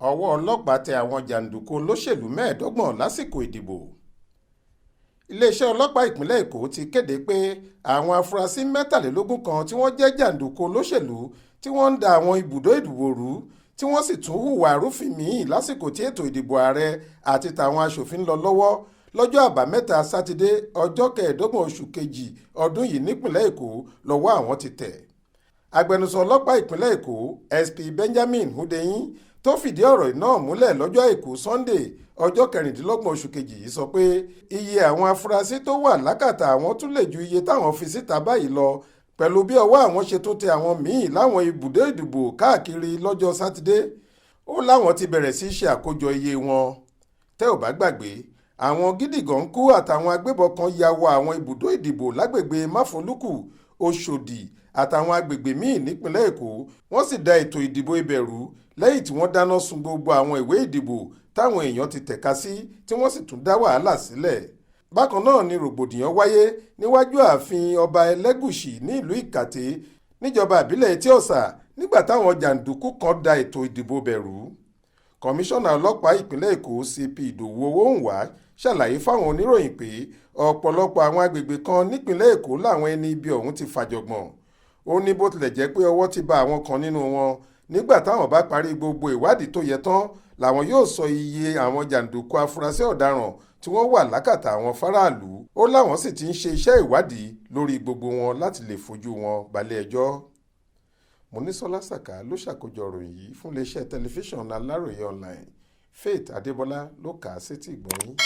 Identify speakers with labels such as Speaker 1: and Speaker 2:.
Speaker 1: ọwọ́ ọlọ́pàá tẹ àwọn jàǹdùkú olóṣèlú mẹ́ẹ̀ẹ́dọ́gbọ̀n lásìkò ìdìbò. iléeṣẹ́ ọlọ́pàá ìpínlẹ̀ èkó ti kéde pé àwọn afurasí 23 kan tí wọ́n jẹ́ jàǹdùkú olóṣèlú tí wọ́n ń da àwọn ibùdó ìdìbò rú tí wọ́n sì tún hùwà arúfin míì lásìkò tí ètò ìdìbò ààrẹ àti tàwọn aṣòfin ń lọ lọ́wọ́ lọ́jọ́ àbámẹ́ta sátidé ọjọ́ 25 oṣù kejì ọdún yìí nípìnlẹ̀ èkó lọ́wọ́ àwọn ti tẹ̀. agbẹnusọ ọlọ́pàá ìpínlẹ̀ èkó SP Benjamin Hundeyin tó fìdí ọ̀rọ̀ náà múlẹ̀ lọ́jọ́ àìkú Sunday ọjọ́ 26 oṣù kejì yìí sọ pé iye àwọn afurasí tó wà lákàtà àwọn tún lè ju iye táwọn fi síta báyìí lọ pẹ̀lú bí ọwọ́ àwọn ṣe tún tẹ àwọn míì láwọn ibùdó ìdìbò káàkiri lọ́jọ́ sátidé. ó láwọn ti bẹ̀rẹ̀ sí ṣe àkójọ iye wọn. tẹ́ ò bá gbàgbé àwọn gídígànkú àtàwọn agbébọn kan ya wọ àwọn ibùdó ìdìbò lágbègbè máfolúkù Òṣòdì àtàwọn agbègbè míì nípínlẹ̀ èkó wọ́n sì da ètò ìdìbò ibẹ̀ rú lẹ́yìn tí wọ́n dáná sun gbogbo àwọn ìwé ìdìbò táwọn èèyàn ti tẹ̀ka sí tí wọ́n sì tún dá wàhálà sílẹ̀. bákan náà ni rògbòdìyàn wáyé níwájú ààfin ọba Ẹlẹ́gùṣì ní ìlú Ìkàtẹ́ níjọba ìbílẹ̀ Etí Ọ̀sà nígbà táwọn jàǹdùkú kan da ètò ìdìbò bẹ̀ rú. kọmíṣánná ọlọ́pàá ìpínlẹ̀ èkó CP Ìdòwú Owóǹwá ṣàlàyé fáwọn oníròyìn pé ọ̀pọ̀lọpọ̀ àwọn agbègbè kan nípínlẹ̀ èkó làwọn ẹni ibi ọ̀hún ti fàjọgbọ̀n. ó ní bó tilẹ̀ jẹ́ pé ọwọ́ ti bá àwọn kan nínú wọn nígbà táwọn bá parí gbogbo ìwádìí tó yẹ tán làwọn yóò sọ iye àwọn jàǹdùkú afurasí ọ̀daràn tí wọ́n wà lákàtà àwọn fáráàlú. ó láwọn sì ti ń ṣe iṣẹ́ ìwádìí lórí gbogbo wọn láti lè fojú wọn balẹ̀-ẹjọ́. Monísọ́lá Sàká ló ṣàkójọ ìròyìn yìí fún iléeṣẹ́ tẹlifíṣàn Aláròye online. Faith Adébọlá ló kà á sétí ìgbọ̀nyín.